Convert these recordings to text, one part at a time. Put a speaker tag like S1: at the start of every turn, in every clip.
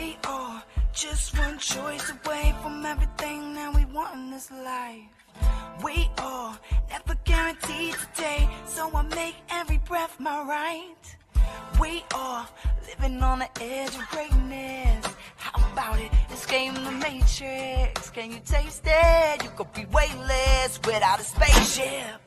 S1: We are just one choice away from everything that we want in this life. We are never guaranteed today, so I make every breath my right. We are living on the edge of greatness. How about it? Escape the matrix. Can you taste it? You could be weightless without a spaceship.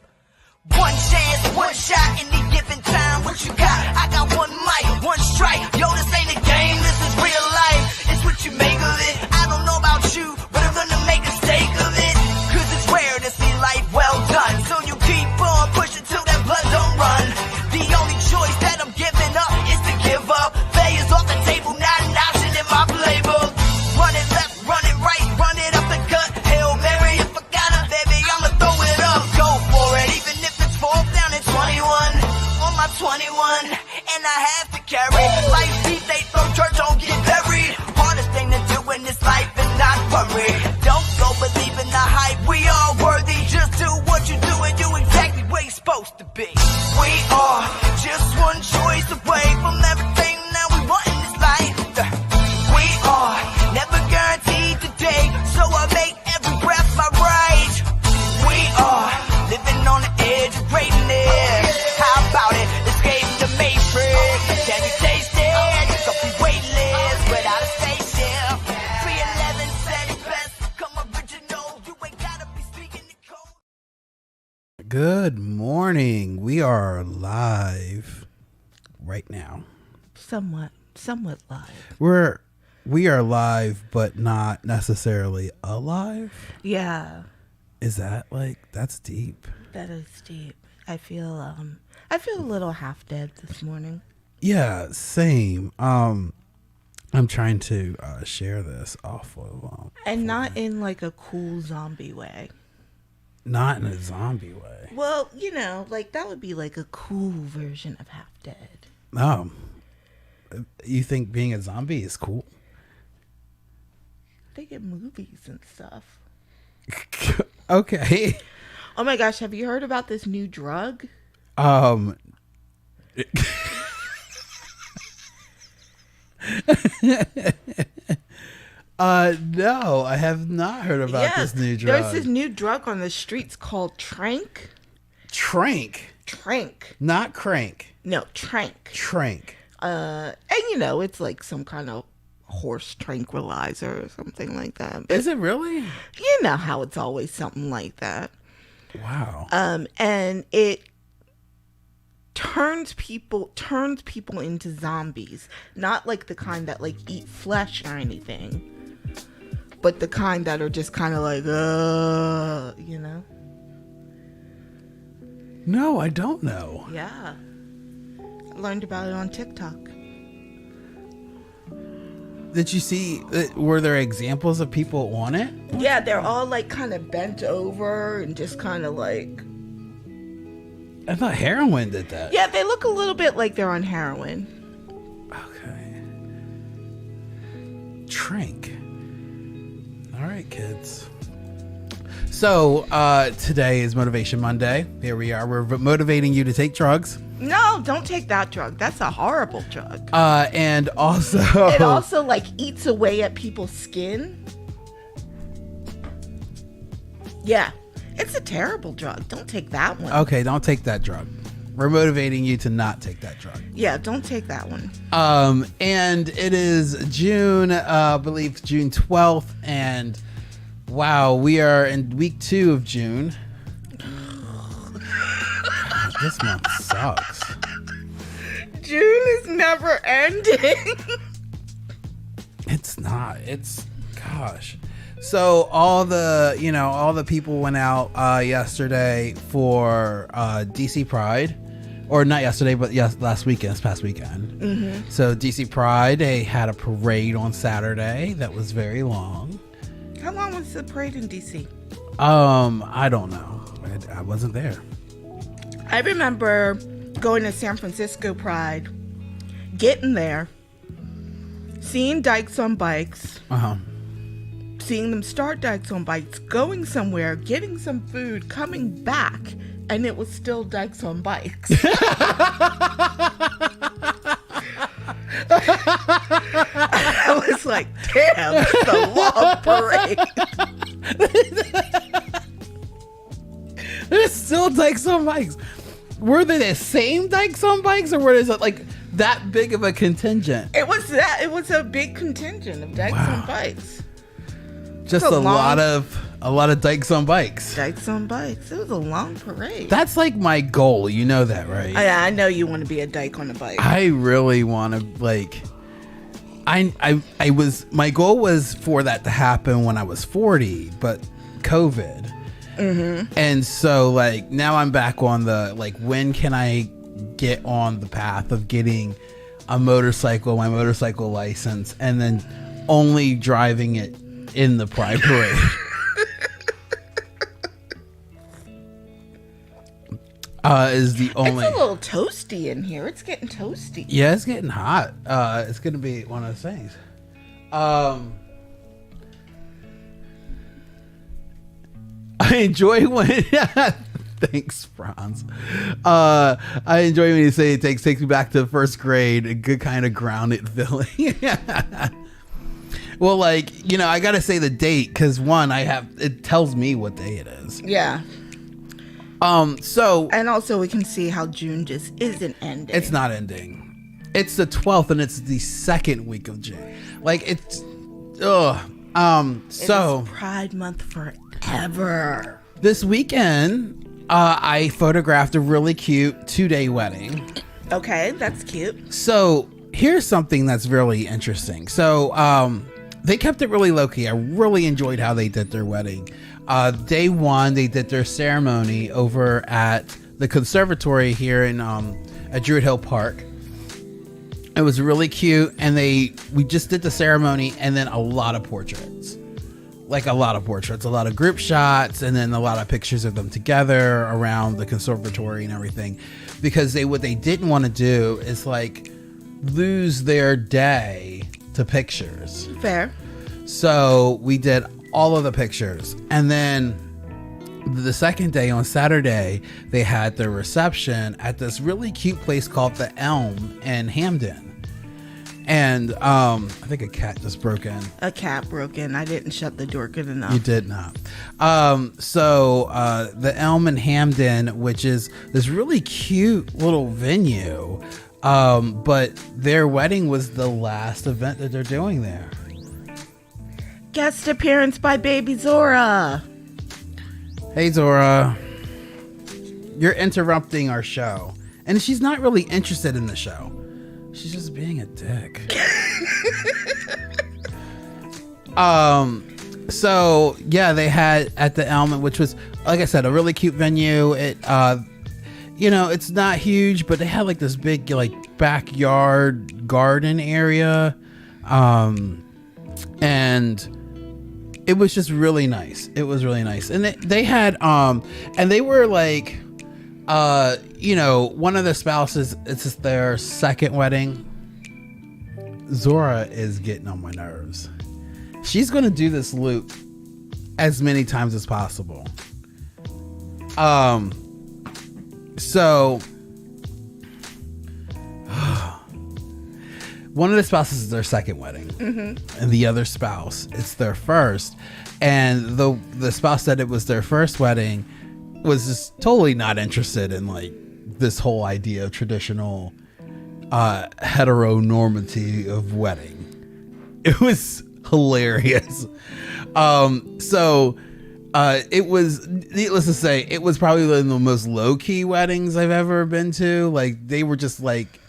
S1: One chance, one shot, any given time. What you got? I got one mic, one strike. Yo, this ain't a game, this is real life. It's what you make of it. I don't know about you, but I'm gonna make a stake of it. Cause it's rare to see life well done. So you keep on pushing till that blood don't run. The only choice that I'm giving up is to give up. Failure's off the table, not an option in my playbook. Running left, running right, running up the gut. Hail Mary, if I got her, baby, I'ma throw it up. Go for it, even if it's fourth down at 21. On my 21, and I have to carry life deep, they throw church, don't get buried. Hardest thing to do in this life is not worry. Don't go believe in the hype, we all worthy. Just do what you do and do exactly where you're supposed to be. We are just one choice away from everything that we want in this life. We are never guaranteed today, so I make every breath my right. We are living on the edge of greatness. How about it? Escape the matrix. Can you taste it? You could be weightless without a spaceship. 311 said it best. Come original. You ain't gotta be speaking the code.
S2: Good morning. We are live right now.
S3: Somewhat live.
S2: We are live, but not necessarily alive.
S3: Yeah,
S2: Is that that's deep?
S3: that is deep. I feel a little half dead this morning.
S2: Yeah, same. I'm trying to share this off of
S3: And not in like a cool zombie way.
S2: not in a zombie way.
S3: Well, that would be like a cool version of half dead.
S2: You think being a zombie is cool?
S3: They get movies and stuff.
S2: Okay.
S3: Oh my gosh, have you heard about this new drug?
S2: No, I have not heard about this new drug.
S3: There's this new drug on the streets called Trank.
S2: Trank,
S3: Trank.
S2: not crank.
S3: No, Trank.
S2: Trank.
S3: And it's like some kind of horse tranquilizer or something like that. But
S2: Is it really?
S3: you know how it's always something like that.
S2: Wow.
S3: And it turns people into zombies. Not like the kind that like eat flesh or anything, but the kind that are just kind of like,
S2: No, I don't know.
S3: Yeah. I learned about it on TikTok.
S2: Did you see? Were there examples of people on it?
S3: Yeah, they're all like kind of bent over and just kind of like.
S2: I thought heroin did that.
S3: Yeah, they look a little bit like they're on heroin.
S2: Okay. Trank. All right, kids. So today is Motivation Monday. Here we are. We're motivating you to take drugs.
S3: No, don't take that drug. That's a horrible drug.
S2: And also,
S3: It also like eats away at people's skin. Yeah, it's a terrible drug. Don't take that one.
S2: okay, don't take that drug. We're motivating you to not take that drug.
S3: Yeah, don't take that one.
S2: And it is June, I believe June 12th, and wow, we are in week 2 of June. God, this month sucks.
S3: June is never ending.
S2: It's not. It's gosh. So all the people went out yesterday for DC Pride, or not yesterday, but last weekend, this past weekend. Mm-hmm. So DC Pride, they had a parade on Saturday that was very long.
S3: How long was the parade in DC?
S2: I don't know. I wasn't there.
S3: I remember going to San Francisco Pride, getting there, seeing dykes on bikes, seeing them start dykes on bikes, going somewhere, getting some food, coming back, and it was still dykes on bikes. I was like, damn, it's a long parade.
S2: There's still Dykes on Bikes. Were they the same Dykes on Bikes, or were it like that big of a contingent?
S3: It was a big contingent of Dykes on Bikes.
S2: Just a lot of Dykes on Bikes.
S3: Dykes on Bikes. It was a long parade.
S2: That's like my goal. You know that, right?
S3: I know you want to be a dyke on a bike.
S2: I really want to like. My goal was for that to happen when I was 40, but COVID. Mm-hmm. And so like now I'm back on the like, when can I get on the path of getting my motorcycle license, and then only driving it in the Pride Parade. Is the only.
S3: It's a little toasty in here. It's getting toasty.
S2: Yeah, it's getting hot. It's gonna be one of those things. I enjoy when. Thanks, Franz. I enjoy when you say it takes me back to first grade. A good kind of grounded feeling. Well, like, you know, I gotta say the date because one, it tells me what day it is.
S3: Yeah.
S2: So,
S3: and also we can see how June just isn't ending.
S2: It's not ending. It's the 12th, and it's the second week of June. Like it's, so
S3: it is Pride Month forever.
S2: This weekend, I photographed a really cute 2-day wedding.
S3: Okay, that's cute.
S2: So here's something that's really interesting. So, they kept it really low key. I really enjoyed how they did their wedding. Day one, they did their ceremony over at the conservatory here in at Druid Hill Park. It was really cute, and we just did the ceremony, and then a lot of portraits, a lot of group shots, and then a lot of pictures of them together around the conservatory and everything, because what they didn't want to do is like lose their day to pictures.
S3: Fair.
S2: So we did all of the pictures, and then the second day on Saturday they had their reception at this really cute place called the Elm in Hamden. And I think a cat just broke in.
S3: A cat broke in. I didn't shut the door good enough.
S2: You did not. So the Elm in Hamden, which is this really cute little venue, but their wedding was the last event that they're doing there.
S3: Guest appearance by baby Zora.
S2: Hey Zora, you're interrupting our show, and she's not really interested in the show. She's just being a dick. So yeah, they had at the Elm, which was, like I said, a really cute venue. It, you know, it's not huge, but they had like this big like backyard garden area, and it was just really nice. It was really nice, and they had and they were like, you know, one of the spouses, it's just their second wedding. Zora is getting on my nerves. She's gonna do this loop as many times as possible. So one of the spouses is their second wedding, mm-hmm. and the other spouse, it's their first. And the spouse that it was their first wedding was just totally not interested in like this whole idea of traditional heteronormity of wedding. It was hilarious. So it was, needless to say, it was probably one of the most low-key weddings I've ever been to. Like, they were just like,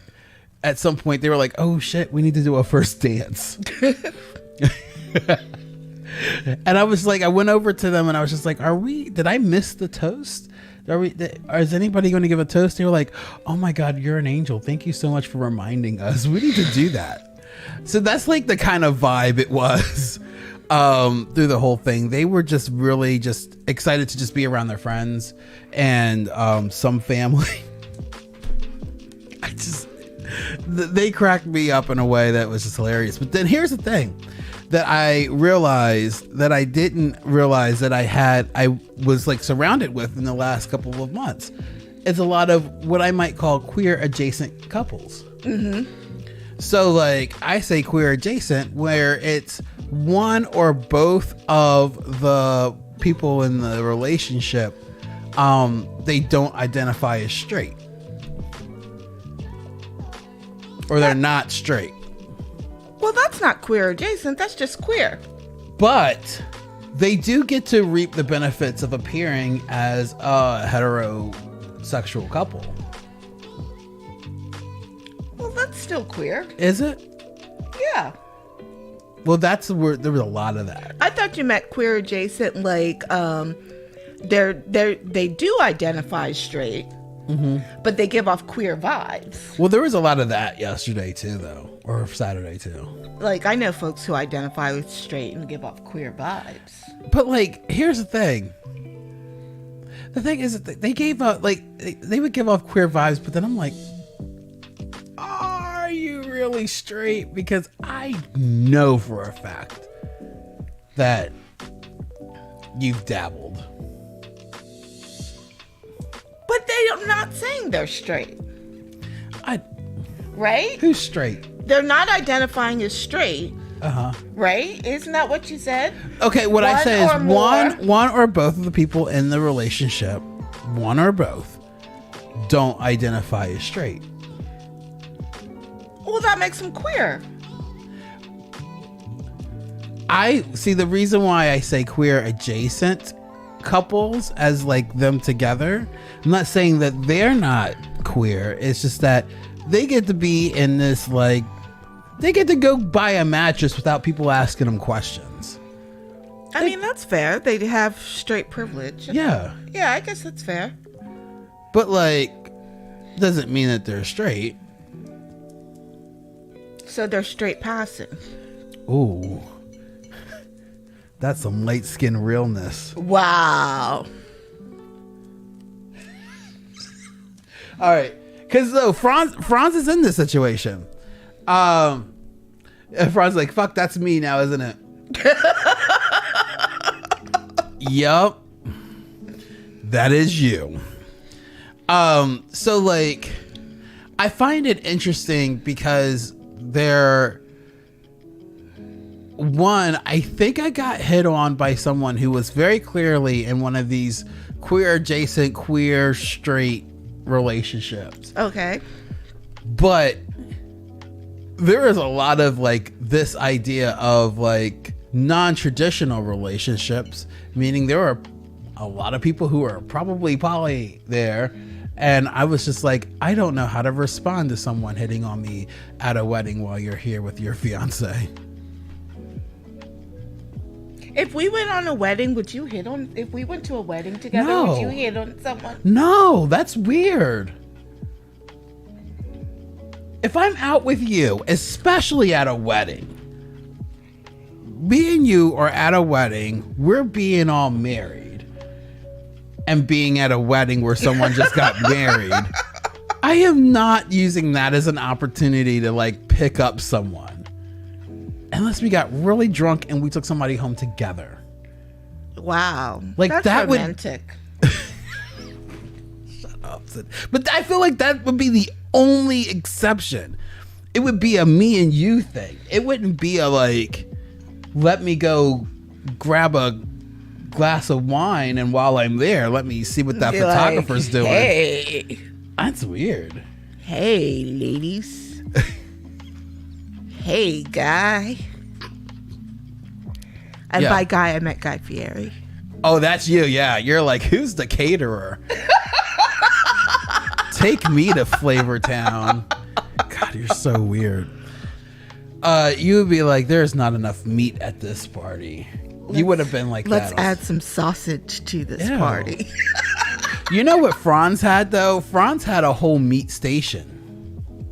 S2: at some point they were like, oh shit, we need to do a first dance. And I was like, I went over to them and I was just like, did I miss the toast? Is anybody going to give a toast? They were like, oh my God, you're an angel. Thank you so much for reminding us. We need to do that. So that's like the kind of vibe it was through the whole thing. They were just really just excited to just be around their friends and some family. They cracked me up in a way that was just hilarious. But then here's the thing that I realized that I didn't realize that I was like surrounded with in the last couple of months. It's a lot of what I might call queer adjacent couples. Mm-hmm. So like I say queer adjacent, where it's one or both of the people in the relationship, they don't identify as straight. Or they're not straight.
S3: Well, that's not queer adjacent. That's just queer.
S2: But they do get to reap the benefits of appearing as a heterosexual couple.
S3: Well, that's still queer.
S2: Is it?
S3: Yeah.
S2: Well, that's where there was a lot of that.
S3: I thought you meant queer adjacent, like they do identify as straight, but they give off queer vibes.
S2: Well, there was a lot of that yesterday too, though, or Saturday too.
S3: Like, I know folks who identify as straight and give off queer vibes.
S2: But like, here's the thing. The thing is that they gave up, like, they would give off queer vibes, but then I'm like, are you really straight? Because I know for a fact that you've dabbled.
S3: But they're not saying they're straight. Right?
S2: Who's straight?
S3: They're not identifying as straight.
S2: Uh-huh.
S3: Right? Isn't that what you said?
S2: Okay, what I say is
S3: more.
S2: one or both of the people in the relationship, one or both, don't identify as straight.
S3: Well, that makes them queer.
S2: I see the reason why I say queer adjacent couples as like them together. I'm not saying that they're not queer. It's just that they get to be in this, like, they get to go buy a mattress without people asking them questions.
S3: I mean, that's fair. They have straight privilege.
S2: Yeah.
S3: Yeah, I guess that's fair.
S2: But like, doesn't mean that they're straight.
S3: So they're straight passing.
S2: Ooh. That's some light skin realness.
S3: Wow.
S2: All right. Because though Franz is in this situation. And Franz like, fuck, that's me now, isn't it? Yup. That is you. So like, I find it interesting because I think I got hit on by someone who was very clearly in one of these queer adjacent, queer straight relationships.
S3: Okay.
S2: But there is a lot of like this idea of like non-traditional relationships, meaning there are a lot of people who are probably poly there. And I was just like, I don't know how to respond to someone hitting on me at a wedding while you're here with your fiance.
S3: If we went on a wedding, would you hit on... If we went to a wedding together,
S2: No.
S3: would you hit on someone?
S2: No, that's weird. If I'm out with you, especially at a wedding, me and you are at a wedding, we're being all married. And being at a wedding where someone just got married, I am not using that as an opportunity to like pick up someone. Unless we got really drunk and we took somebody home together.
S3: Wow.
S2: Like,
S3: that's
S2: that would-
S3: romantic.
S2: Shut up. But I feel like that would be the only exception. It would be a me and you thing. It wouldn't be a like, let me go grab a glass of wine and while I'm there, let me see what that
S3: Be
S2: photographer's
S3: like,
S2: doing.
S3: Hey.
S2: That's weird.
S3: Hey, ladies. Hey, guy. And
S2: Yeah.
S3: by guy, I meant Guy Fieri.
S2: Oh, that's you. Yeah. You're like, who's the caterer? Take me to Flavor Town. God, you're so weird. You would be like, there's not enough meat at this party. You would have been like
S3: Let's
S2: that.
S3: add some sausage to this
S2: Ew.
S3: party.
S2: You know what Franz had though? Franz had a whole meat station.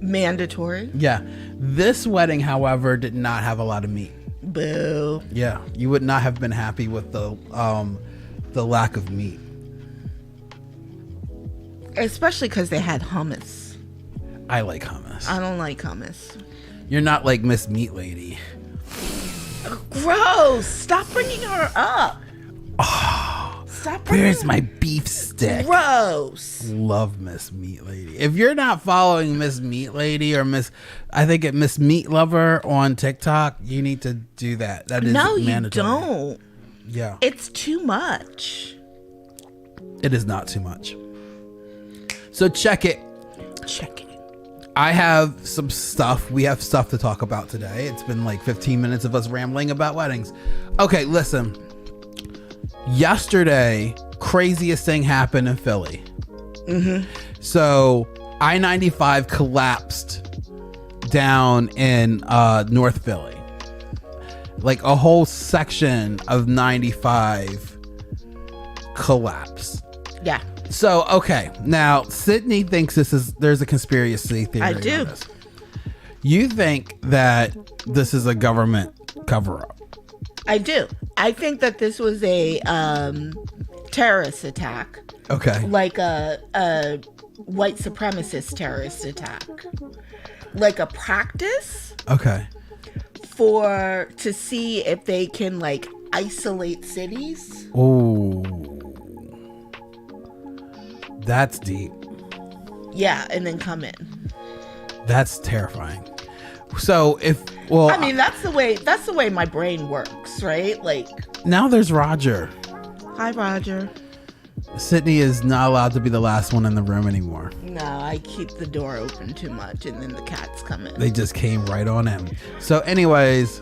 S3: Mandatory.
S2: Yeah. This wedding, however, did not have a lot of meat.
S3: Boo.
S2: Yeah. You would not have been happy with the lack of meat.
S3: Especially because they had hummus.
S2: I like hummus.
S3: I don't like hummus.
S2: You're not like Miss Meat Lady.
S3: Gross. Stop bringing her up. Stop bringing
S2: Where's my beef stick?
S3: Gross.
S2: Love Miss Meat Lady. If you're not following Miss Meat Lady or Miss Meat Lover on TikTok, you need to do that. That is mandatory.
S3: No, you don't.
S2: Yeah.
S3: It's too much.
S2: It is not too much. So check it.
S3: Check it.
S2: I have some stuff. We have stuff to talk about today. It's been like 15 minutes of us rambling about weddings. Okay, listen. Yesterday, craziest thing happened in Philly. So I-95 collapsed down in North Philly. Like a whole section of 95 collapsed.
S3: Yeah.
S2: So, okay. Now, Sydney thinks there's a conspiracy theory.
S3: I do.
S2: On this. You think that this is a government cover-up?
S3: I do. I think that this was a terrorist attack.
S2: Okay.
S3: Like a white supremacist terrorist attack. Like a practice
S2: Okay.
S3: to see if they can like isolate cities.
S2: Oh. That's deep.
S3: Yeah, and then come in.
S2: That's terrifying. So I
S3: mean, that's the way my brain works, right? Like,
S2: now there's Roger.
S3: hi, Roger.
S2: Sydney is not allowed to be the last one in the room anymore.
S3: No, I keep the door open too much, and then the cats come in.
S2: They just came right on him. So anyways,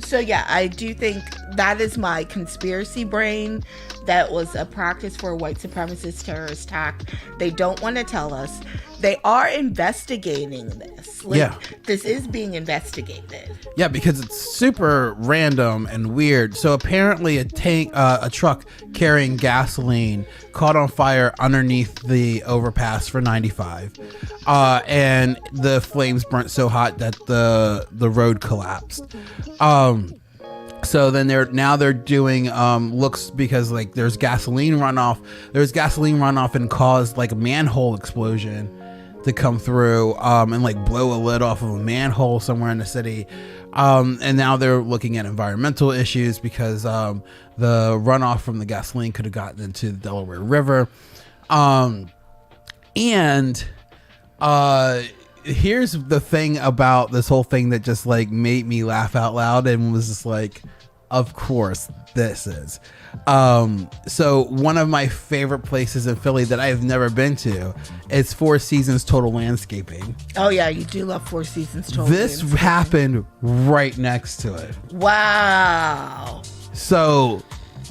S3: So yeah, I do think that is my conspiracy brain. That was a practice for a white supremacist terrorist attack. They don't want to tell us. They are investigating this. Like,
S2: Yeah.
S3: This is being investigated.
S2: yeah, because it's super random and weird. So apparently a truck carrying gasoline caught on fire underneath the overpass for 95. And the flames burnt so hot that the road collapsed. So then they're doing looks because like there's gasoline runoff. There's gasoline runoff and caused like a manhole explosion to come through and like blow a lid off of a manhole somewhere in the city. And now they're looking at environmental issues because the runoff from the gasoline could have gotten into the Delaware River. And here's the thing about this whole thing that just like made me laugh out loud and was just like, of course this is. So one of my favorite places in Philly that I have never been to is Four Seasons Total Landscaping.
S3: Oh yeah, you do love Four Seasons Total
S2: This
S3: Landscaping.
S2: happened right next to it.
S3: Wow.
S2: So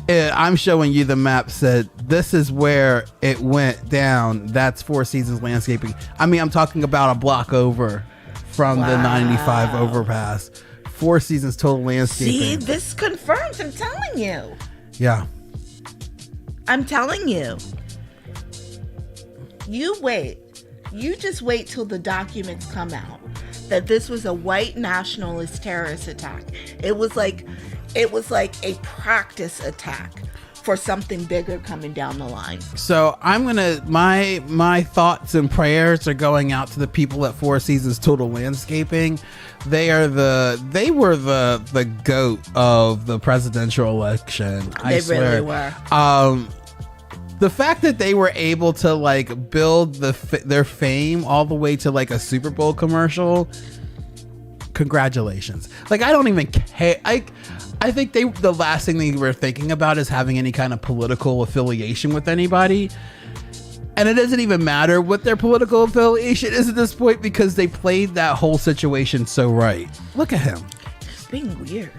S2: I'm showing you the map. Said this is where it went down. That's Four Seasons Landscaping. I mean, I'm talking about a block over from the 95 overpass. Four Seasons Total Landscaping.
S3: See, this confirms. I'm telling you.
S2: Yeah.
S3: I'm telling you. You wait. You just wait till the documents come out that this was a white nationalist terrorist attack. It was like a practice attack for something bigger coming down the line.
S2: So I'm gonna my thoughts and prayers are going out to the people at Four Seasons Total Landscaping. They were the GOAT of the presidential election. I swear.
S3: Really were.
S2: The fact that they were able to like build their fame all the way to like a Super Bowl commercial. Congratulations. Like, I don't even care. I think the last thing they were thinking about is having any kind of political affiliation with anybody. And it doesn't even matter what their political affiliation is at this point because they played that whole situation so right. Look at him.
S3: It's being weird.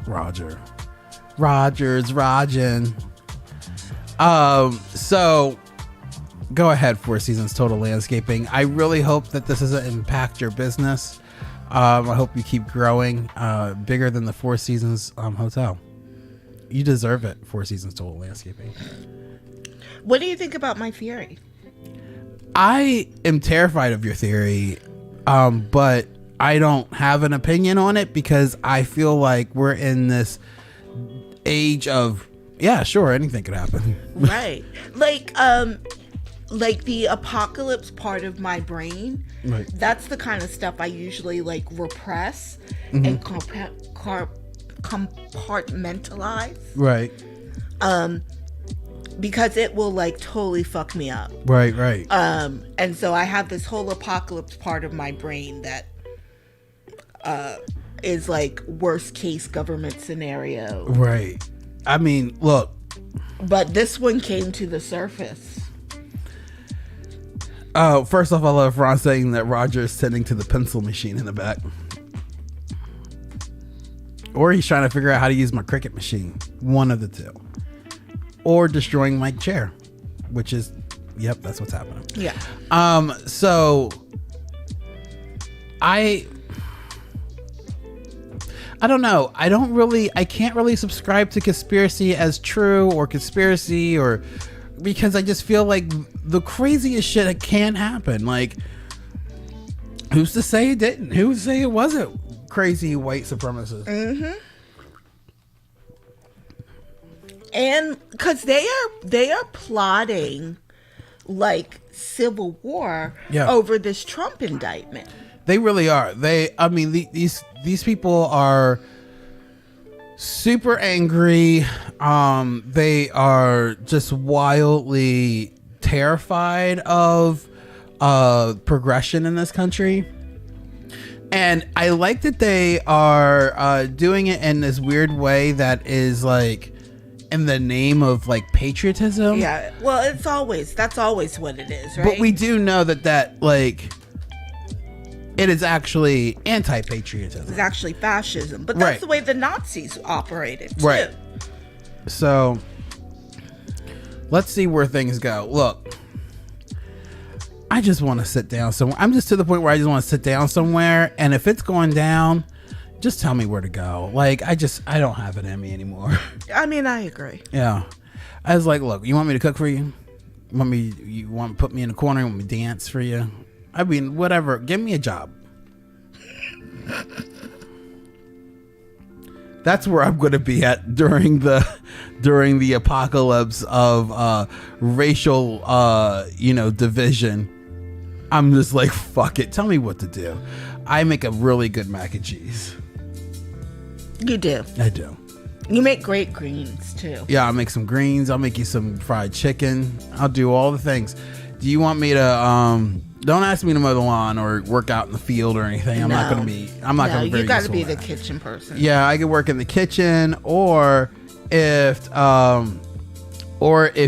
S2: Roger's Rogin. So go ahead, Four Seasons Total Landscaping. I really hope that this doesn't impact your business. I hope you keep growing bigger than the Four Seasons Hotel. You deserve it, Four Seasons Total Landscaping.
S3: What do you think about my theory?
S2: I am terrified of your theory, but I don't have an opinion on it because I feel like we're in this age of, yeah, sure, anything could happen.
S3: Right. Like the apocalypse part of my brain,
S2: Right.
S3: that's the kind of stuff I usually like repress and compartmentalize.
S2: Right.
S3: Because it will like totally fuck me up.
S2: Right.
S3: And so I have this whole apocalypse part of my brain that is like worst case government scenario.
S2: Right. I mean, look.
S3: But this one came to the surface.
S2: Oh, first off, I love Ron saying that Roger is tending to the pencil machine in the back. Or he's trying to figure out how to use my Cricut machine. One of the two. Or destroying my chair. Which is, yep, that's what's happening.
S3: Yeah.
S2: So I don't know. I can't really subscribe to conspiracy as true or conspiracy or because I just feel like the craziest shit that can happen. Like, who's to say it didn't? Who's to say it wasn't crazy white supremacists?
S3: Mm-hmm. And because they are plotting like civil war over this Trump indictment.
S2: They really are. These people are super angry. They are just wildly terrified of progression in this country. And I like that they are doing it in this weird way that is like in the name of like patriotism.
S3: Yeah. Well, that's always what it is, right?
S2: But we do know that like it is actually anti-patriotism.
S3: It's actually fascism. But that's the way the Nazis operated, too.
S2: Right. So, let's see where things go. Look, I just want to sit down somewhere. I'm just to the point where I just want to sit down somewhere. And if it's going down, just tell me where to go. Like, I don't have it in me anymore.
S3: I mean, I agree.
S2: Yeah. I was like, look, you want me to cook for you? You want to put me in a corner? You want me to dance for you? I mean, whatever. Give me a job. That's where I'm going to be at during the apocalypse of racial, division. I'm just like, fuck it. Tell me what to do. I make a really good mac and cheese.
S3: You do.
S2: I do.
S3: You make great greens too.
S2: Yeah, I'll make some greens. I'll make you some fried chicken. I'll do all the things. Do you want me to don't ask me to mow the lawn or work out in the field or anything. I'm not going to be
S3: you got to be the kitchen person.
S2: Yeah, I could work in the kitchen or if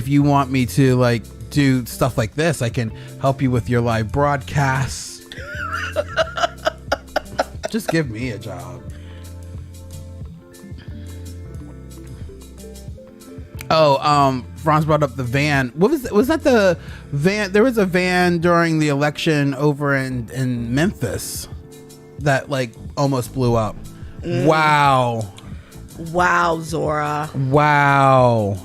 S2: you want me to like do stuff like this, I can help you with your live broadcasts. Just give me a job. Oh, Franz brought up the van. Was that the van? There was a van during the election over in Memphis that like almost blew up. Wow,
S3: Zora.
S2: Wow.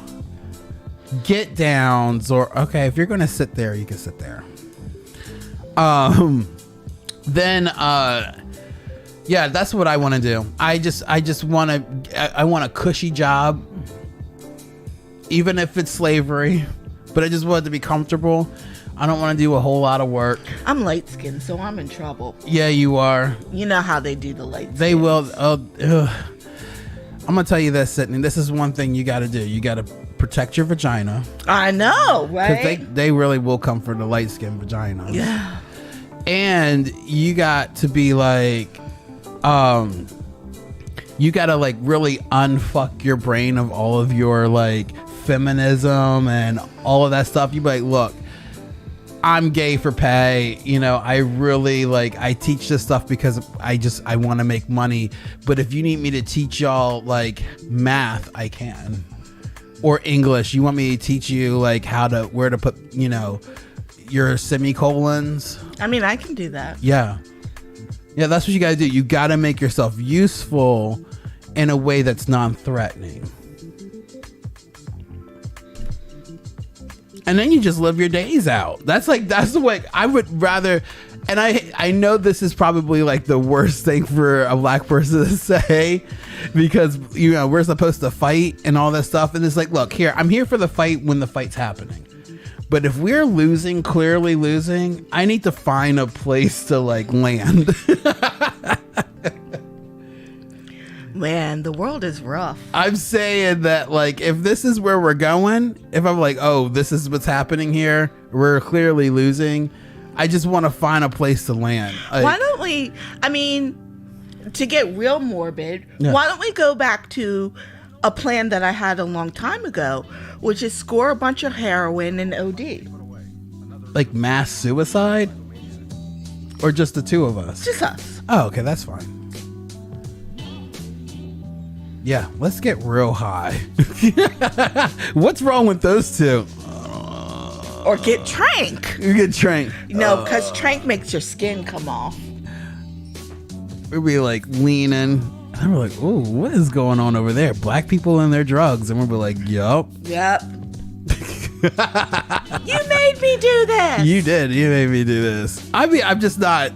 S2: Get down, Zora. Okay, if you're gonna sit there, you can sit there. Then yeah, that's what I want to do. I want a cushy job. Even if it's slavery, but I just want it to be comfortable. I don't want to do a whole lot of work.
S3: I'm light skinned, so I'm in trouble.
S2: Yeah, you are.
S3: You know how they do the light skins.
S2: They will. I'm going to tell you this, Sydney. This is one thing you got to do. You got to protect your vagina.
S3: I know, right?
S2: Because they really will come for the light skinned vagina.
S3: Yeah.
S2: And you got to be like, you got to like really unfuck your brain of all of your like feminism and all of that stuff. You be like, look, I'm gay for pay. I really like, I teach this stuff because I want to make money. But if you need me to teach y'all like math, I can. Or English. You want me to teach you like where to put, your semicolons.
S3: I mean, I can do that.
S2: Yeah. Yeah, that's what you got to do. You got to make yourself useful in a way that's non-threatening. And then you just live your days out. That's the way I would rather. And I know this is probably like the worst thing for a black person to say because, we're supposed to fight and all that stuff. And it's like, look, I'm here for the fight when the fight's happening. But if we're clearly losing, I need to find a place to like land.
S3: man, the world is rough.
S2: I'm saying that, like, if this is where we're going, if I'm like, oh, this is what's happening here, we're clearly losing, I just want to find a place to land. Like,
S3: Why don't we, I mean, to get real morbid, why don't we go back to a plan that I had a long time ago, which is score a bunch of heroin and OD.
S2: like mass suicide? Or just the two of us?
S3: Just us.
S2: Oh, okay, that's fine. Yeah, let's get real high. What's wrong with those two?
S3: Or get trank.
S2: You get trank.
S3: No, because trank makes your skin come off.
S2: We'd be like leaning. And we're like, ooh, what is going on over there? Black people and their drugs. And we'll be like, yup.
S3: Yep. You made me do this.
S2: You did. You made me do this. I mean, I'm just not.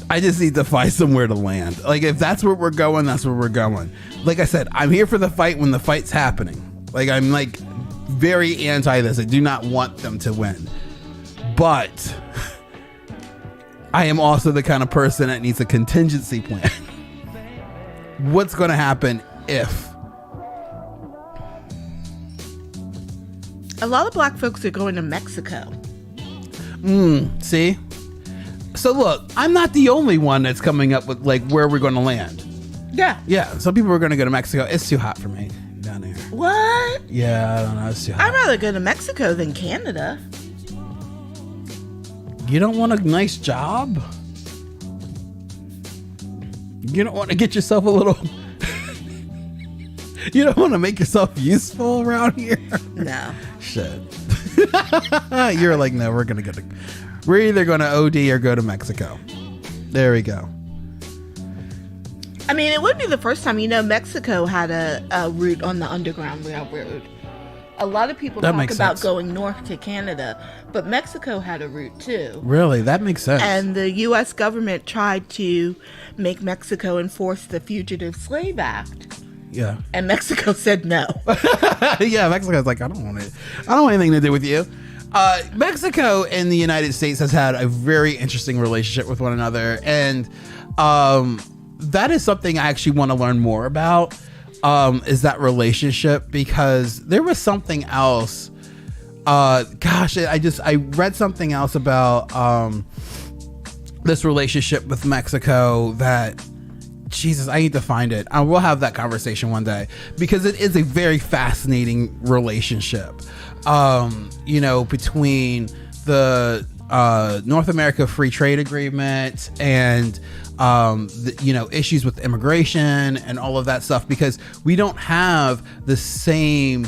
S2: I just need to find somewhere to land. Like, if that's where we're going, that's where we're going. Like I said, I'm here for the fight when the fight's happening. Like, I'm like very anti this. I do not want them to win. But I am also the kind of person that needs a contingency plan. What's going to happen if?
S3: A lot of black folks are going to Mexico.
S2: See? So look, I'm not the only one that's coming up with like where we're going to land.
S3: Yeah.
S2: Yeah, some people are going to go to Mexico. It's too hot for me down there.
S3: What?
S2: Yeah, I don't know. It's too hot.
S3: I'd rather go to Mexico than Canada.
S2: You don't want a nice job? You don't want to get yourself a little... You don't want to make yourself useful around here?
S3: No.
S2: Shit. You're like, no, we're going to go to... We're either going to OD or go to Mexico. There we go.
S3: I mean, it would be the first time. You know, Mexico had a route on the Underground Railroad. A lot of people talk about going north to Canada, but Mexico had a route too.
S2: Really? That makes sense.
S3: And the U.S. government tried to make Mexico enforce the Fugitive Slave Act.
S2: Yeah.
S3: And Mexico said no.
S2: Yeah, Mexico's like, I don't want it. I don't want anything to do with you. Mexico and the United States has had a very interesting relationship with one another. And that is something I actually want to learn more about, is that relationship, because there was something else. I read something else about this relationship with Mexico that, Jesus, I need to find it. We'll have that conversation one day, because it is a very fascinating relationship. You know, between the North America Free Trade Agreement and issues with immigration and all of that stuff, because we don't have the same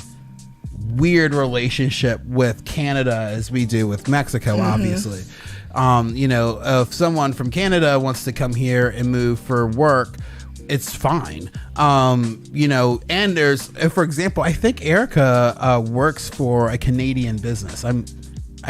S2: weird relationship with Canada as we do with Mexico, obviously. If someone from Canada wants to come here and move for work, it's fine. And there's, for example, I think Erica works for a Canadian business. I'm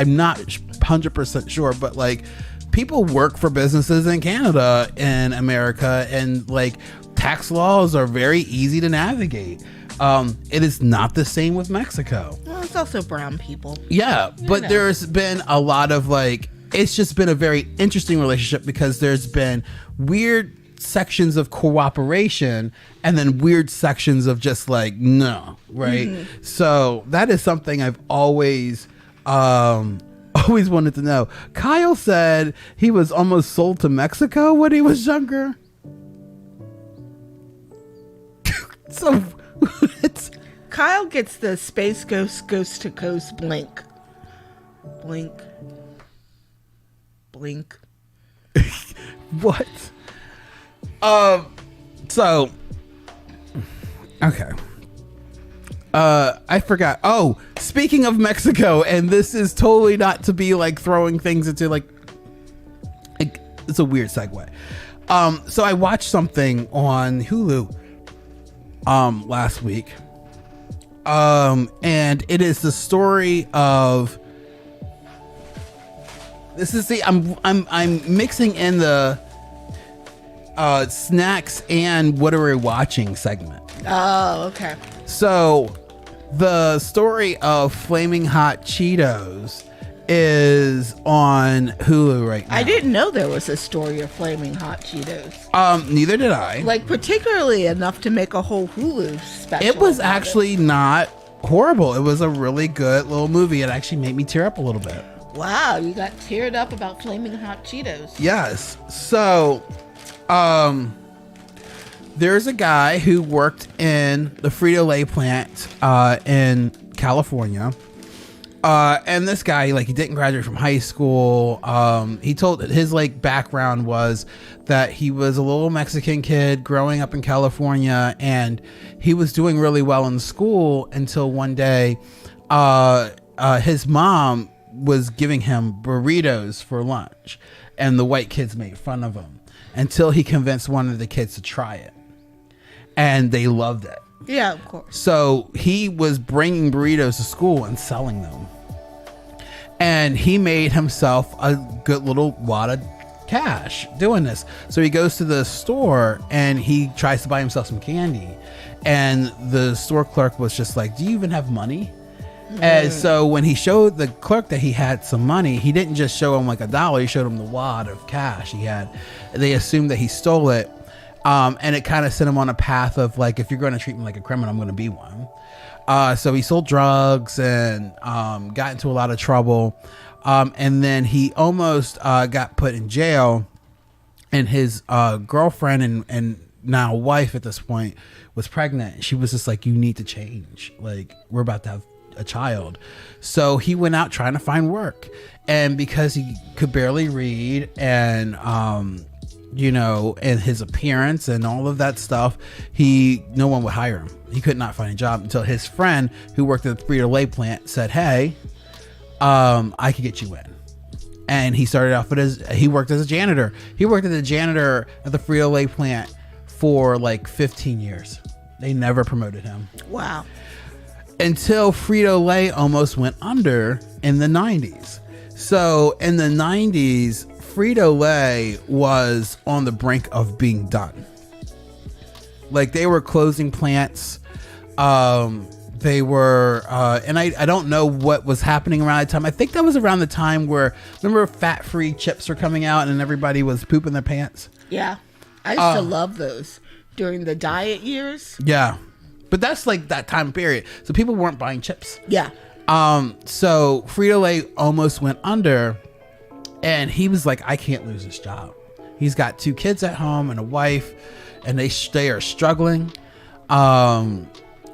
S2: not 100% sure, but like, people work for businesses in Canada and America, and like, tax laws are very easy to navigate. It is not the same with Mexico.
S3: Well, it's also brown people.
S2: Yeah, but there's been a lot of like, it's just been a very interesting relationship, because there's been weird sections of cooperation and then weird sections of just like, no, right? Mm-hmm. So that is something I've always wanted to know. Kyle said he was almost sold to Mexico when he was younger. So
S3: Kyle gets the Space Ghost Coast to Coast blink. Blink.
S2: What? So okay. I forgot. Oh, speaking of Mexico, and this is totally not to be like throwing things into like it's a weird segue. So I watched something on Hulu last week. And it is the story of, this is the, I'm mixing in the snacks and what are we watching segment.
S3: Oh, okay.
S2: So the story of Flaming Hot Cheetos is on Hulu right now.
S3: I didn't know there was a story of Flaming Hot Cheetos.
S2: Neither did I.
S3: Like, particularly enough to make a whole Hulu special.
S2: It was actually not horrible. It was a really good little movie. It actually made me tear up a little bit.
S3: Wow, you got teared up about Flaming Hot Cheetos.
S2: Yes. So, there's a guy who worked in the Frito-Lay plant in California. And this guy, like, he didn't graduate from high school. He told his like background was that he was a little Mexican kid growing up in California, and he was doing really well in school until one day, his mom was giving him burritos for lunch, and the white kids made fun of him until he convinced one of the kids to try it, and they loved it.
S3: Yeah, of course.
S2: So he was bringing burritos to school and selling them. And he made himself a good little wad of cash doing this. So he goes to the store and he tries to buy himself some candy. And the store clerk was just like, "Do you even have money?" And so when he showed the clerk that he had some money, he didn't just show him like $1. He showed him the wad of cash he had. They assumed that he stole it. And it kind of sent him on a path of like, if you're going to treat me like a criminal, I'm going to be one. So he sold drugs and got into a lot of trouble. And then he almost got put in jail. And his girlfriend and now wife at this point was pregnant. She was just like, "You need to change. Like, we're about to have a child." So he went out trying to find work. And because he could barely read and and his appearance and all of that stuff, no one would hire him. He could not find a job until his friend who worked at the Frito-Lay plant said, "Hey, I could get you in." And he started off he worked as a janitor. He worked as a janitor at the Frito-Lay plant for like 15 years. They never promoted him.
S3: Wow.
S2: Until Frito-Lay almost went under in the 90s. So in the 90s, Frito-Lay was on the brink of being done. Like, they were closing plants. They were, and I don't know what was happening around that time. I think that was around the time where, remember, fat-free chips were coming out and everybody was pooping their pants?
S3: Yeah. I used to love those during the diet years.
S2: Yeah. But that's like that time period. So people weren't buying chips.
S3: Yeah.
S2: So Frito-Lay almost went under. And he was like, "I can't lose this job." He's got 2 kids at home and a wife, and they are struggling. And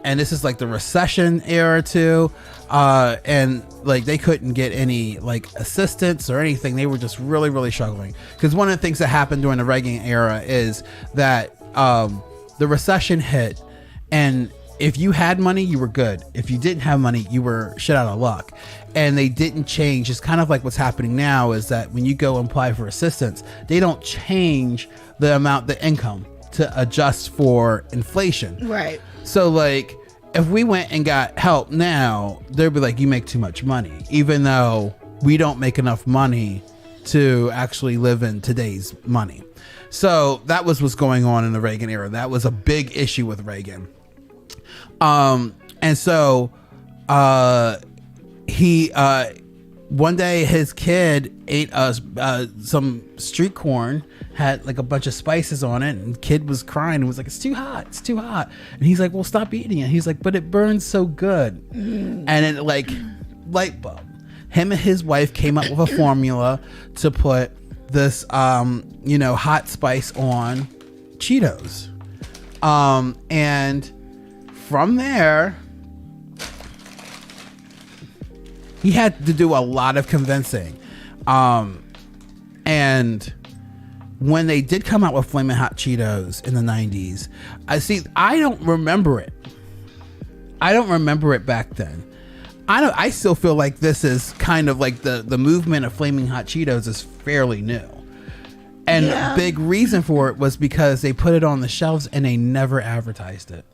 S2: this is like the recession era too. And like they couldn't get any like assistance or anything. They were just really, really struggling. Because one of the things that happened during the Reagan era is that the recession hit, and if you had money, you were good. If you didn't have money, you were shit out of luck. And they didn't change. It's kind of like what's happening now is that when you go and apply for assistance, they don't change the income to adjust for inflation.
S3: Right.
S2: So like, if we went and got help now, they'd be like, "You make too much money," even though we don't make enough money to actually live in today's money. So that was what's going on in the Reagan era. That was a big issue with Reagan. And so, he one day his kid ate some street corn, had like a bunch of spices on it, and the kid was crying and was like, "It's too hot, it's too hot." And he's like, "Well, stop eating it." He's like, "But it burns so good." And it like light bulb. Him and his wife came up with a formula to put this hot spice on Cheetos. And from there, he had to do a lot of convincing. And when they did come out with Flamin' Hot Cheetos in the 90s, I don't remember it. I don't remember it back then. I still feel like this is kind of like the movement of Flaming Hot Cheetos is fairly new. And a big reason for it was because they put it on the shelves and they never advertised it.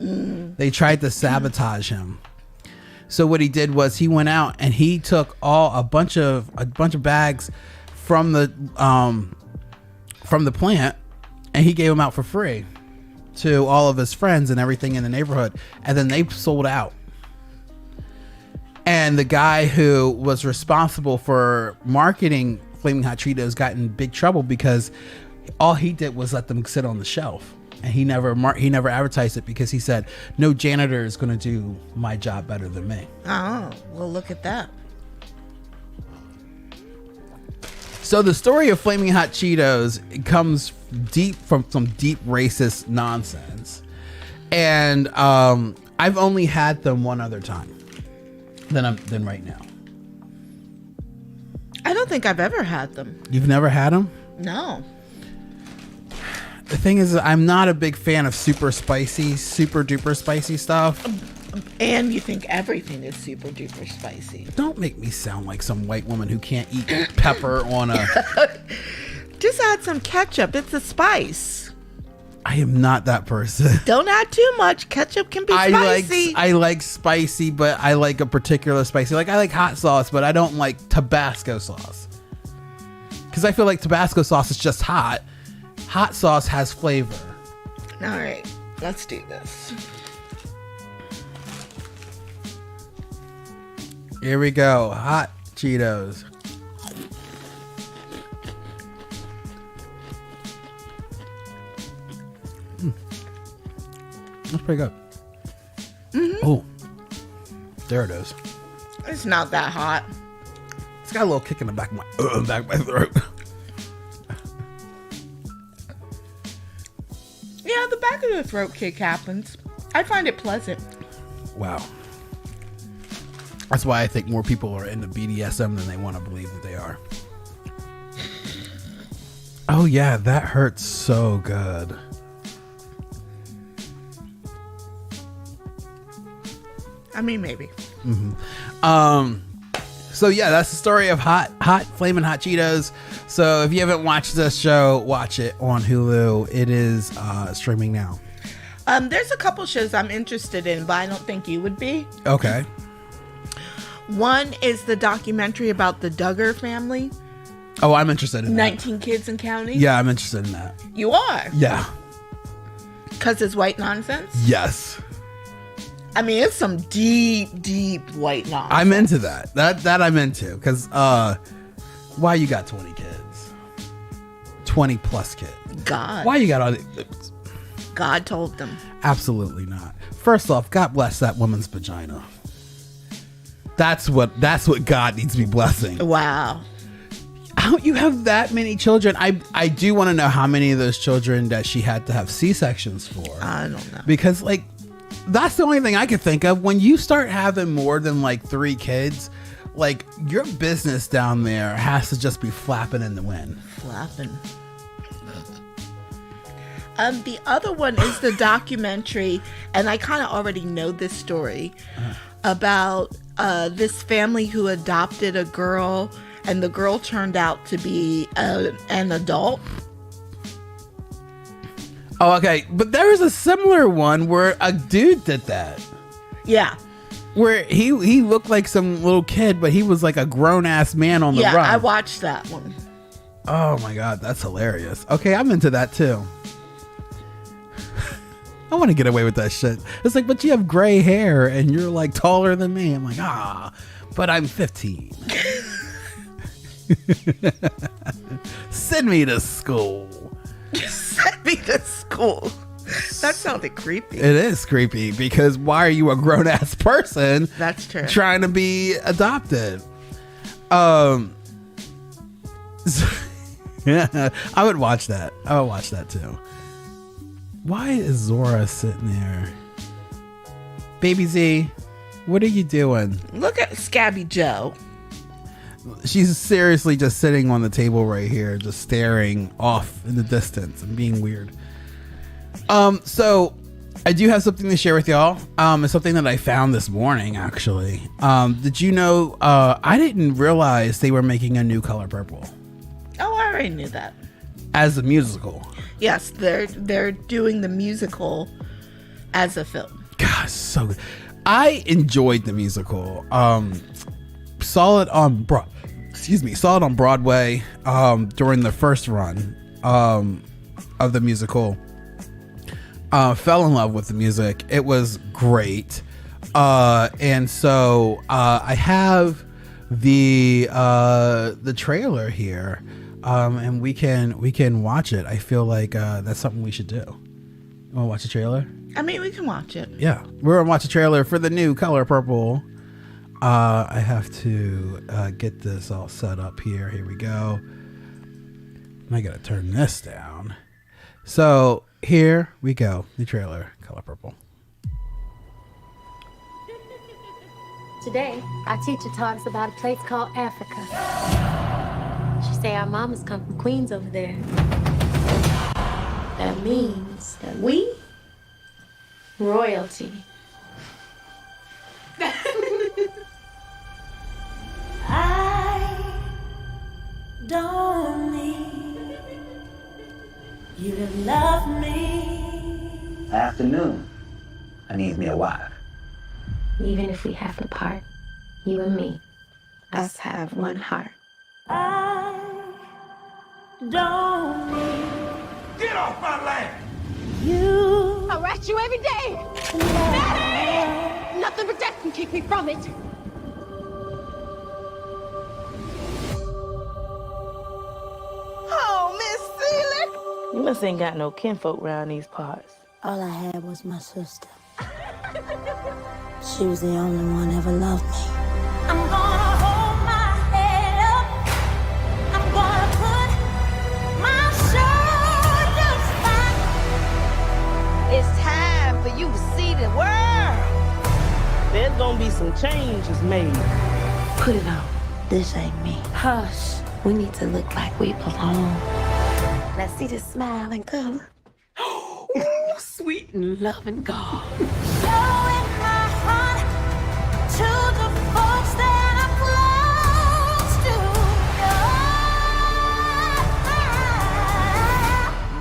S2: They tried to sabotage him. So what he did was he went out and he took a bunch of bags from the plant, and he gave them out for free to all of his friends and everything in the neighborhood, and then they sold out. And the guy who was responsible for marketing Flaming Hot Cheetos got in big trouble because all he did was let them sit on the shelf. And he never advertised it because he said, no janitor is going to do my job better than me.
S3: Oh, well, look at that.
S2: So the story of Flaming Hot Cheetos comes deep from some deep racist nonsense. And I've only had them one other time than right now.
S3: I don't think I've ever had them.
S2: You've never had them?
S3: No.
S2: The thing is, I'm not a big fan of super duper spicy stuff.
S3: And you think everything is super duper spicy.
S2: Don't make me sound like some white woman who can't eat pepper on a...
S3: Just add some ketchup. It's a spice.
S2: I am not that person.
S3: Don't add too much. Ketchup can be spicy.
S2: I like spicy, but I like a particular spicy. Like, I like hot sauce, but I don't like Tabasco sauce. Because I feel like Tabasco sauce is just hot. Hot sauce has flavor.
S3: All right, let's do this.
S2: Here we go. Hot Cheetos. That's pretty good. Mm-hmm. Oh, there it is.
S3: It's not that hot.
S2: It's got a little kick in the back of my throat.
S3: Yeah, the back of the throat kick happens. I find it pleasant.
S2: Wow. That's why I think more people are into BDSM than they want to believe that they are. Oh yeah, that hurts so good.
S3: I mean, maybe.
S2: Mm-hmm. So yeah, that's the story of Flamin' Hot Cheetos. So if you haven't watched this show, watch it on Hulu. It is streaming now.
S3: There's a couple shows I'm interested in, but I don't think you would be.
S2: Okay.
S3: One is the documentary about the Duggar family.
S2: Oh, I'm interested in
S3: 19 kids and counting.
S2: Yeah, I'm interested in that.
S3: You are?
S2: Yeah.
S3: Because it's white nonsense?
S2: Yes.
S3: I mean, it's some deep white nonsense.
S2: I'm into that. That I'm into. Because why you got 20 kids? 20 plus kids.
S3: God.
S2: Why you got all
S3: God told them.
S2: Absolutely not. First off, God bless that woman's vagina. That's what God needs to be blessing.
S3: Wow.
S2: How you have that many children? I do want to know how many of those children that she had to have C-sections for.
S3: I don't know.
S2: Because like that's the only thing I could think of. When you start having more than like 3 kids, like your business down there has to just be flapping in the wind.
S3: Flapping. The other one is the documentary, and I kind of already know this story, about this family who adopted a girl, and the girl turned out to be an adult.
S2: Oh, okay. But there was a similar one where a dude did that.
S3: Yeah.
S2: Where he looked like some little kid, but he was like a grown-ass man on the run.
S3: Yeah, I watched that one.
S2: Oh my God, that's hilarious. Okay, I'm into that too. I want to get away with that shit. It's like, but you have gray hair and you're like taller than me. I'm like, but I'm 15. Send me to school.
S3: Send me to school. That sounded creepy.
S2: It is creepy because why are you a grown ass person?
S3: That's true.
S2: Trying to be adopted. Yeah, I would watch that. I would watch that too. Why is Zora sitting there? Baby Z, what are you doing?
S3: Look at Scabby Joe.
S2: She's seriously just sitting on the table right here, just staring off in the distance and being weird. So I do have something to share with y'all. It's something that I found this morning, actually. Did you know, I didn't realize they were making a new Color Purple.
S3: Oh, I already knew that.
S2: As a musical.
S3: Yes, they're doing the musical as a film.
S2: God, so good. I enjoyed the musical. Saw it on Broadway during the first run of the musical. Fell in love with the music. It was great. And so I have the trailer here, and we can watch it. I feel like that's something we should do. You want to watch the trailer?
S3: I mean, we can watch it.
S2: Yeah, we're gonna watch the trailer for the new Color Purple. I have to get this all set up here. Here we go. I gotta turn this down. So here we go. The trailer, Color Purple.
S4: Today, our teacher taught us about a place called Africa. She say our mamas come from Queens over there. That means that we royalty.
S5: I don't need you to love me.
S6: Afternoon, I need me a wife.
S4: Even if we have to part, you and me, us have one heart.
S5: I don't need.
S7: Get off my land!
S5: You.
S4: I rat you every day! Daddy! Nothing but death can keep me from it.
S3: Oh, Miss Celie.
S8: You must ain't got no kinfolk around these parts.
S5: All I had was my sister. She was the only one ever loved me. I'm gonna hold my head up. I'm gonna put my shoulders back.
S9: It's time for you to see the world.
S8: There's gonna be some changes made.
S4: Put it on.
S5: This ain't me.
S4: Hush. We need to look like we belong. Let's see this smile and color. Sweet and loving God.
S5: Showing my heart to the folks that I'm close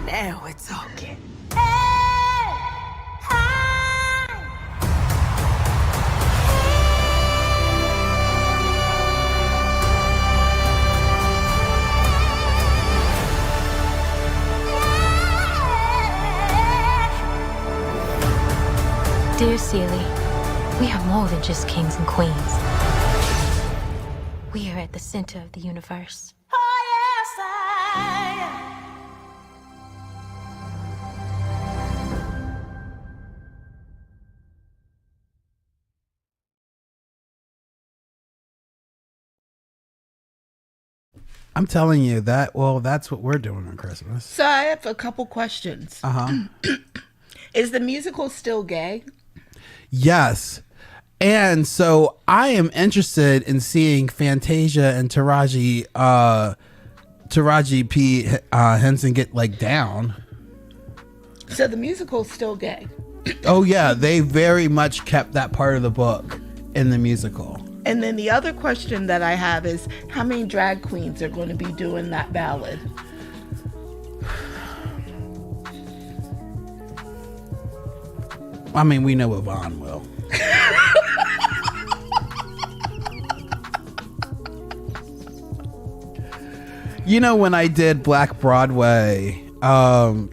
S5: to.
S9: Now we're talking.
S4: Dear Celie, we are more than just kings and queens. We are at the center of the universe.
S5: Oh, yes, I am.
S2: I'm telling you that. Well, that's what we're doing on Christmas.
S3: So I have a couple questions. Is the musical still gay?
S2: Yes. And so I am interested in seeing Fantasia and Taraji P. Henson get like down.
S3: So the musical's still gay.
S2: Oh yeah, they very much kept that part of the book in the musical.
S3: And then the other question that I have is, how many drag queens are going to be doing that ballad?
S2: I mean, we know Yvonne will. You know, when I did Black Broadway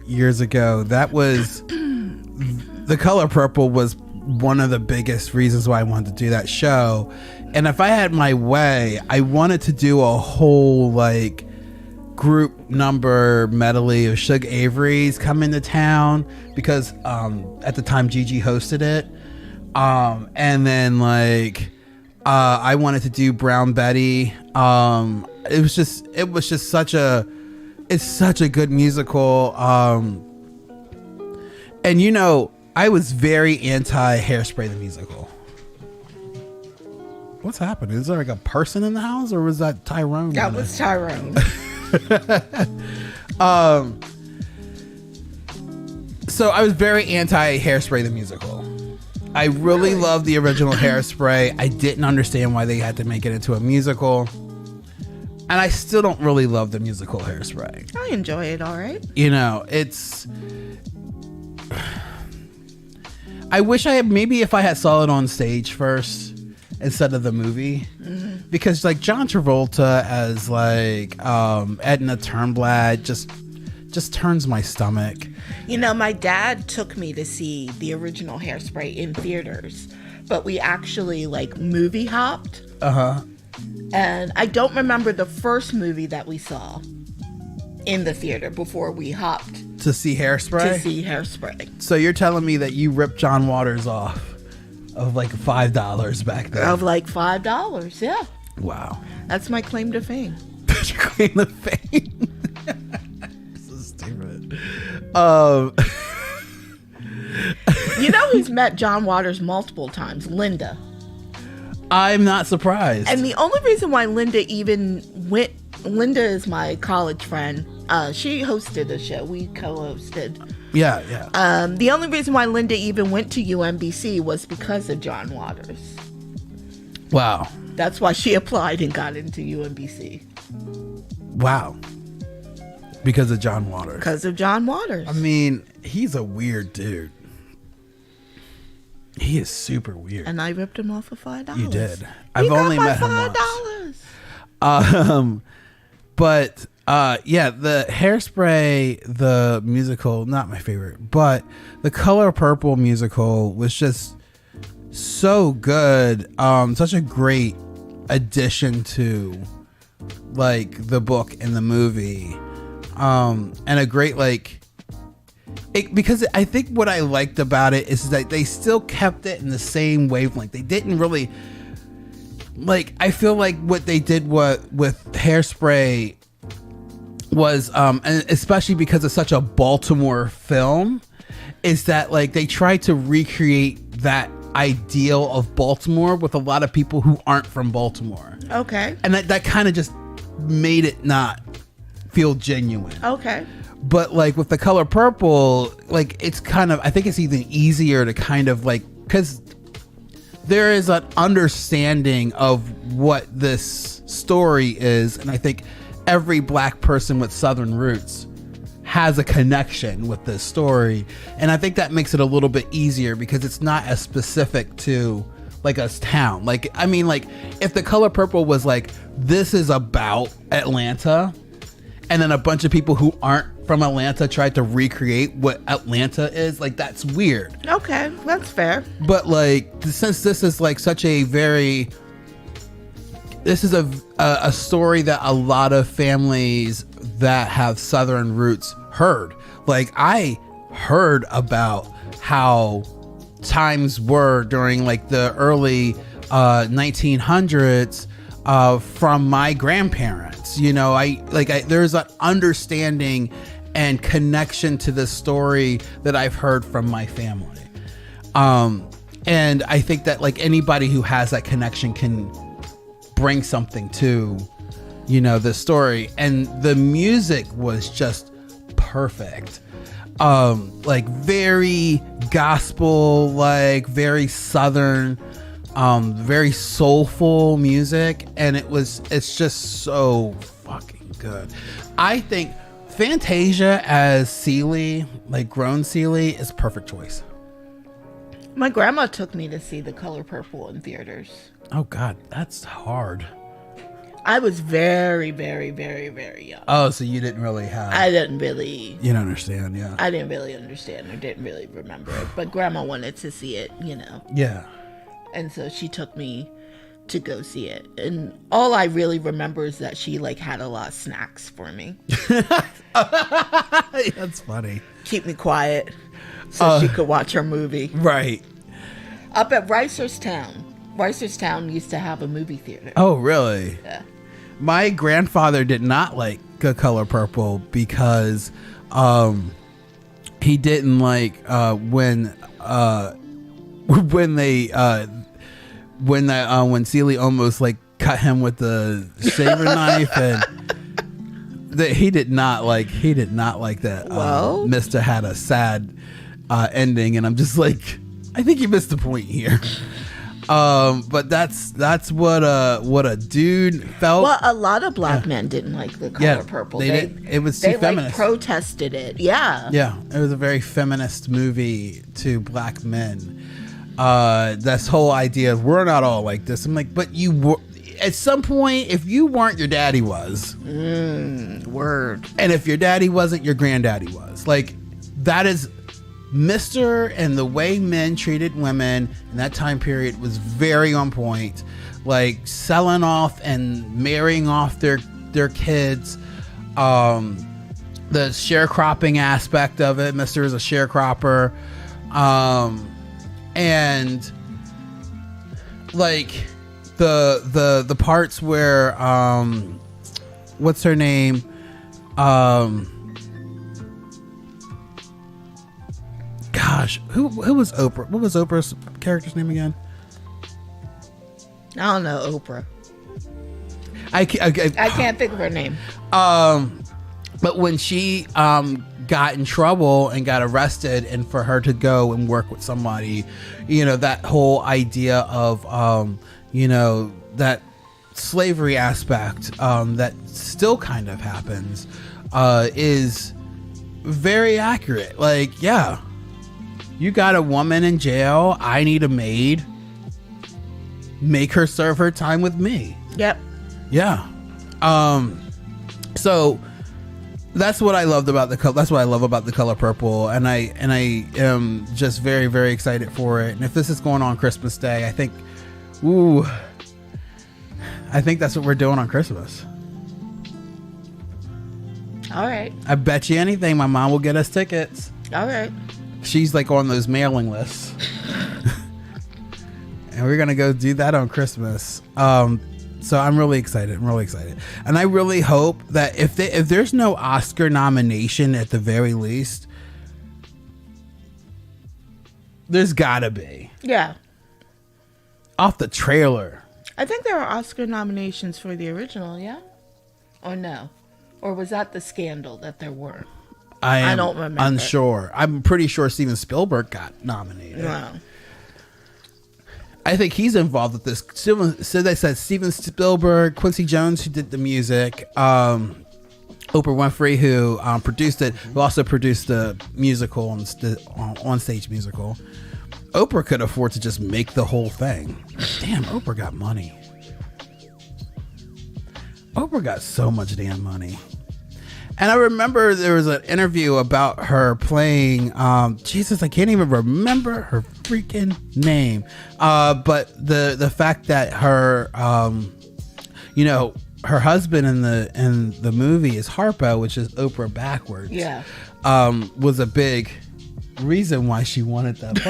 S2: years ago, that was The Color Purple was one of the biggest reasons why I wanted to do that show. And if I had my way, I wanted to do a whole like group number medley of Suge Avery's come into town, because at the time Gigi hosted it, and then like I wanted to do Brown Betty. It was just such a good musical. And you know, I was very anti Hairspray the musical. What's happening? Is there like a person in the house, or was that Tyrone?
S3: That was Tyrone.
S2: So I was very anti Hairspray the musical. I really loved the original Hairspray. I didn't understand why they had to make it into a musical. And I still don't really love the musical Hairspray.
S3: I enjoy it, all right.
S2: You know, it's... I wish I had... Maybe if I had saw it on stage first instead of the movie. Mm-hmm. Because, like, John Travolta as, like, Edna Turnblad just turns my stomach.
S3: You know, my dad took me to see the original Hairspray in theaters but we actually like movie hopped.
S2: Uh-huh.
S3: And I don't remember the first movie that we saw in the theater before we hopped
S2: To see Hairspray?
S3: to see Hairspray.
S2: So you're telling me that you ripped John Waters off of like $5 back then?
S3: Of like $5, yeah.
S2: Wow.
S3: That's my claim to fame.
S2: That's your claim to fame. So stupid.
S3: You know who's met John Waters multiple times? Linda.
S2: I'm not surprised.
S3: And the only reason why Linda even went, Linda is my college friend. She hosted a show. We co-hosted.
S2: Yeah, yeah.
S3: The only reason why Linda even went to UMBC was because of John Waters.
S2: Wow.
S3: That's why she applied and got into UMBC.
S2: Wow. Because of John Waters.
S3: Because of John Waters.
S2: I mean, he's a weird dude. He is super weird.
S3: And I ripped him off for $5.
S2: You did.
S3: You
S2: I've
S3: got
S2: only
S3: my
S2: met him
S3: $5.
S2: once. But yeah, the Hairspray, the musical, not my favorite, but the Color Purple musical was just so good. Such a great addition to like the book and the movie. And a great like because I think what I liked about it is that they still kept it in the same wavelength. They didn't really like, I feel like what they did with Hairspray was and especially because it's such a Baltimore film, is that like they tried to recreate that ideal of Baltimore with a lot of people who aren't from Baltimore.
S3: Okay.
S2: And that kind of just made it not feel genuine.
S3: Okay.
S2: But like with the Color Purple, like it's kind of, I think it's even easier to kind of like, because there is an understanding of what this story is, and I think every black person with Southern roots has a connection with this story, and I think that makes it a little bit easier because it's not as specific to like a town. Like, I mean, like if the Color Purple was like, this is about Atlanta, and then a bunch of people who aren't from Atlanta tried to recreate what Atlanta is, like that's weird.
S3: Okay, that's fair.
S2: But like, since this is like such a very, this is a story that a lot of families that have Southern roots heard. Like I heard about how times were during like the early 1900s from my grandparents. You know, there's an understanding and connection to this story that I've heard from my family. And I think that like anybody who has that connection can bring something to, you know, the story. And the music was just perfect. Like very gospel, like very Southern, very soulful music. And it's just so fucking good. I think Fantasia as Celie, like grown Celie, is a perfect choice.
S3: My grandma took me to see The Color Purple in theaters.
S2: Oh God, that's hard.
S3: I was very, very, very, very young.
S2: Oh, so you didn't really have...
S3: I didn't really...
S2: You don't understand, yeah.
S3: I didn't really understand or didn't really remember it. But grandma wanted to see it, you know.
S2: Yeah.
S3: And so she took me to go see it. And all I really remember is that she like had a lot of snacks for me.
S2: That's funny.
S3: Keep me quiet so she could watch her movie.
S2: Right.
S3: Up at Reisterstown. Reisterstown used to have a movie theater.
S2: Oh, really?
S3: Yeah.
S2: My grandfather did not like The Color Purple because he didn't like when Celie almost like cut him with the shaver knife, and that he did not like that.
S3: Well,
S2: Mr. had a sad ending, and I'm just like, I think you missed the point here. But that's what a dude felt.
S3: Well, a lot of black men didn't like The Color Purple.
S2: It was too feminist.
S3: Like protested it. Yeah.
S2: Yeah, it was a very feminist movie to black men. This whole idea of we're not all like this. I'm like, but you were at some point. If you weren't, your daddy was.
S3: Word.
S2: And if your daddy wasn't, your granddaddy was. Like, that is Mr. and the way men treated women in that time period was very on point. Like selling off and marrying off their kids. The sharecropping aspect of it. Mr. is a sharecropper. And like the parts where what's her name? Gosh, who was Oprah? What was Oprah's character's name again?
S3: I don't know Oprah.
S2: I
S3: can't think of her name.
S2: But when she got in trouble and got arrested, and for her to go and work with somebody, you know, that whole idea of you know, that slavery aspect that still kind of happens is very accurate. Like, yeah, you got a woman in jail, I need a maid, make her serve her time with me.
S3: Yep.
S2: Yeah. So that's what I loved about the color. That's what I love about The Color Purple, and I am just very, very excited for it. And if this is going on Christmas Day, I think that's what we're doing on Christmas.
S3: All right.
S2: I bet you anything, my mom will get us tickets.
S3: All right.
S2: She's like on those mailing lists, and we're gonna go do that on Christmas. So I'm really excited. And I really hope that if there's no Oscar nomination at the very least, there's gotta be.
S3: Yeah.
S2: Off the trailer.
S3: I think there are Oscar nominations for the original, yeah? Or no? Or was that the Scandal that there were? I don't remember.
S2: Unsure. I'm pretty sure Steven Spielberg got nominated.
S3: Wow.
S2: I think he's involved with this. So they said Steven Spielberg, Quincy Jones, who did the music, Oprah Winfrey, who produced it, who also produced the musical, on stage musical. Oprah could afford to just make the whole thing. Damn, Oprah got money. Oprah got so much damn money. And I remember there was an interview about her playing, Jesus, I can't even remember her freaking name. But the fact that her, you know, her husband in the movie is Harpo, which is Oprah backwards.
S3: Yeah.
S2: Was a big reason why she wanted that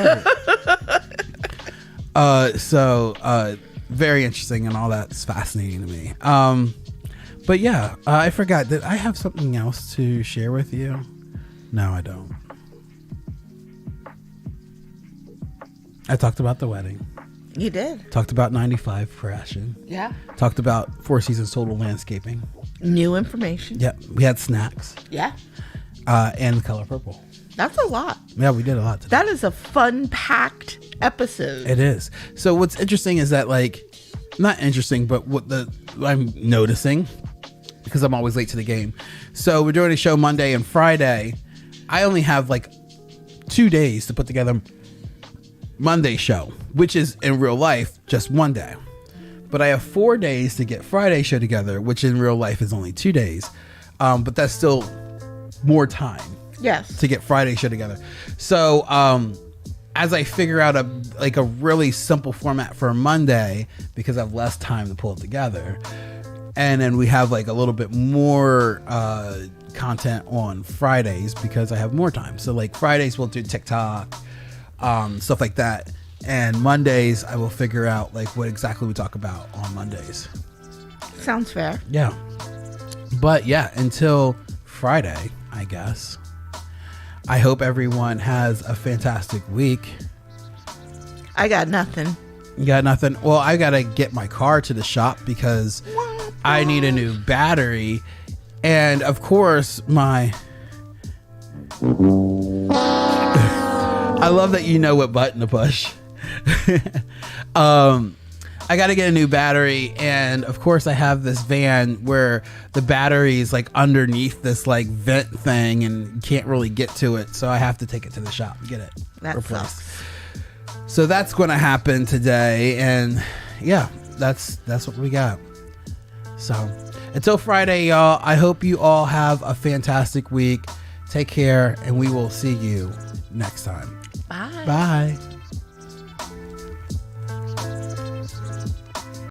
S2: part. So very interesting, and all that's fascinating to me. But yeah, I forgot that I have something else to share with you. No, I don't. I talked about the wedding.
S3: You did.
S2: Talked about 95 crashing.
S3: Yeah.
S2: Talked about Four Seasons Total Landscaping.
S3: New information.
S2: Yep. We had snacks.
S3: Yeah.
S2: And The Color Purple.
S3: That's a lot.
S2: Yeah, we did a lot today.
S3: That is a fun-packed episode.
S2: It is. So what's interesting is that, like, not interesting, but I'm noticing, because I'm always late to the game. So we're doing a show Monday and Friday. I only have like 2 days to put together Monday's show, which is in real life just one day. But I have 4 days to get Friday's show together, which in real life is only 2 days. But that's still more time.
S3: Yes.
S2: To get Friday's show together. So as I figure out a really simple format for Monday, because I have less time to pull it together, and then we have like a little bit more content on Fridays because I have more time. So like Fridays we'll do TikTok, stuff like that, and Mondays I will figure out like what exactly we talk about on Mondays.
S3: Sounds fair.
S2: Yeah. But yeah, until Friday, I guess. I hope everyone has a fantastic week.
S3: I got nothing.
S2: You got nothing? Well, I gotta get my car to the shop because I need a new battery. And of course, I love that you know what button to push. I got to get a new battery, and of course I have this van where the battery is like underneath this like vent thing and can't really get to it, so I have to take it to the shop and get it replaced. So that's going to happen today, and yeah, that's what we got. So until Friday, y'all, I hope you all have a fantastic week. Take care, and we will see you next time.
S10: Bye.
S2: Bye.